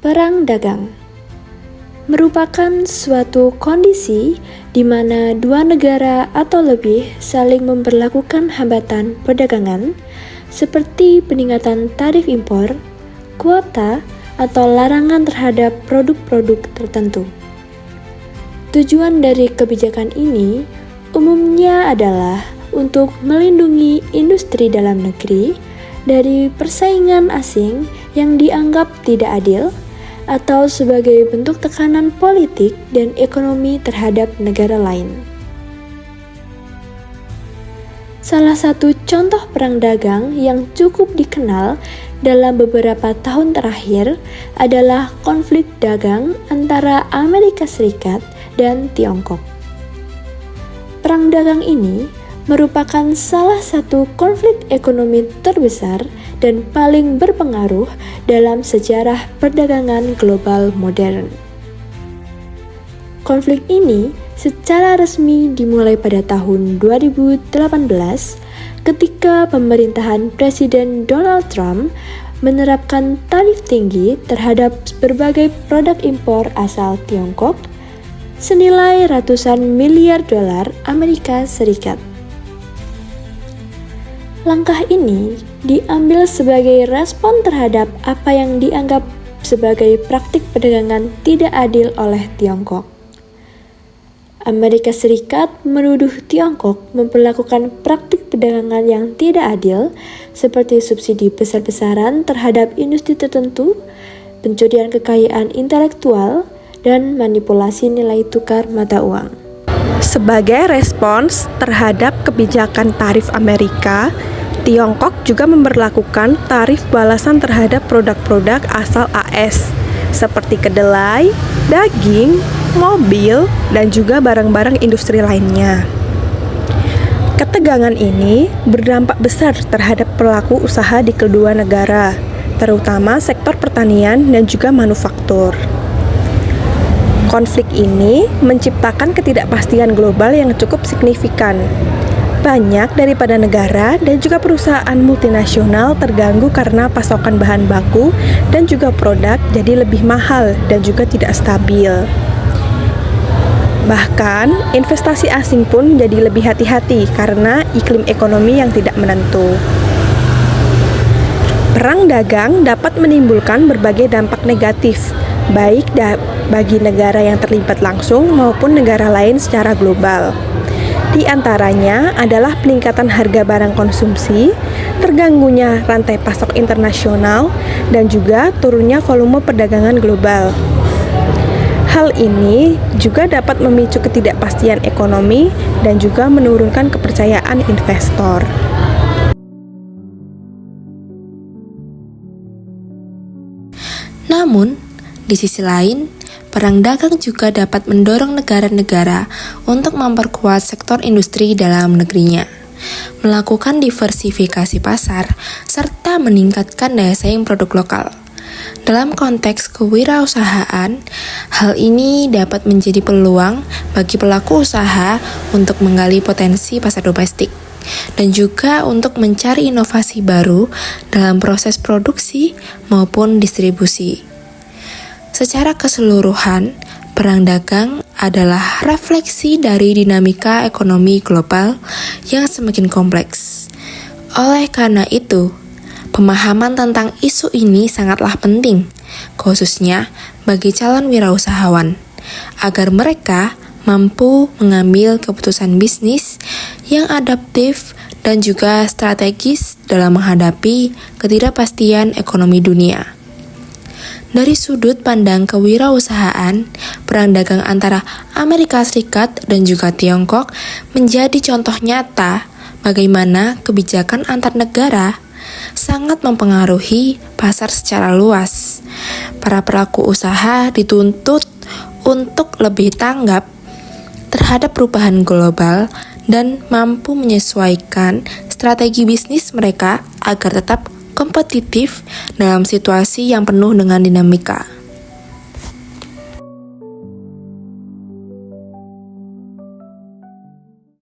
Perang dagang merupakan suatu kondisi di mana dua negara atau lebih saling memperlakukan hambatan perdagangan seperti peningkatan tarif impor, kuota, atau larangan terhadap produk-produk tertentu. Tujuan dari kebijakan ini umumnya adalah untuk melindungi industri dalam negeri dari persaingan asing yang dianggap tidak adil atau sebagai bentuk tekanan politik dan ekonomi terhadap negara lain. Salah satu contoh perang dagang yang cukup dikenal dalam beberapa tahun terakhir adalah konflik dagang antara Amerika Serikat dan Tiongkok. Perang dagang ini merupakan salah satu konflik ekonomi terbesar dan paling berpengaruh dalam sejarah perdagangan global modern. Konflik ini secara resmi dimulai pada tahun 2018 ketika pemerintahan Presiden Donald Trump menerapkan tarif tinggi terhadap berbagai produk impor asal Tiongkok senilai ratusan miliar dolar Amerika Serikat. Langkah ini diambil sebagai respon terhadap apa yang dianggap sebagai praktik perdagangan tidak adil oleh Tiongkok. Amerika Serikat menuduh Tiongkok memperlakukan praktik perdagangan yang tidak adil seperti subsidi besar-besaran terhadap industri tertentu, pencurian kekayaan intelektual, dan manipulasi nilai tukar mata uang. Sebagai respons terhadap kebijakan tarif Amerika, Tiongkok juga memberlakukan tarif balasan terhadap produk-produk asal AS seperti kedelai, daging, mobil, dan juga barang-barang industri lainnya. Ketegangan ini berdampak besar terhadap pelaku usaha di kedua negara, terutama sektor pertanian dan juga manufaktur. Konflik ini menciptakan ketidakpastian global yang cukup signifikan. Banyak daripada negara dan juga perusahaan multinasional terganggu karena pasokan bahan baku dan juga produk jadi lebih mahal dan juga tidak stabil. Bahkan, investasi asing pun jadi lebih hati-hati karena iklim ekonomi yang tidak menentu. Perang dagang dapat menimbulkan berbagai dampak negatif, baik bagi negara yang terlibat langsung maupun negara lain secara global. Di antaranya adalah peningkatan harga barang konsumsi, terganggunya rantai pasok internasional, dan juga turunnya volume perdagangan global. Hal ini juga dapat memicu ketidakpastian ekonomi dan juga menurunkan kepercayaan investor. Namun, di sisi lain, perang dagang juga dapat mendorong negara-negara untuk memperkuat sektor industri dalam negerinya, melakukan diversifikasi pasar, serta meningkatkan daya saing produk lokal. Dalam konteks kewirausahaan, hal ini dapat menjadi peluang bagi pelaku usaha untuk menggali potensi pasar domestik dan juga untuk mencari inovasi baru dalam proses produksi maupun distribusi. Secara keseluruhan, perang dagang adalah refleksi dari dinamika ekonomi global yang semakin kompleks. Oleh karena itu, pemahaman tentang isu ini sangatlah penting, khususnya bagi calon wirausahawan, agar mereka mampu mengambil keputusan bisnis yang adaptif dan juga strategis dalam menghadapi ketidakpastian ekonomi dunia. Dari sudut pandang kewirausahaan, perang dagang antara Amerika Serikat dan juga Tiongkok menjadi contoh nyata bagaimana kebijakan antar negara sangat mempengaruhi pasar secara luas. Para pelaku usaha dituntut untuk lebih tanggap terhadap perubahan global dan mampu menyesuaikan strategi bisnis mereka agar tetap kompetitif dalam situasi yang penuh dengan dinamika.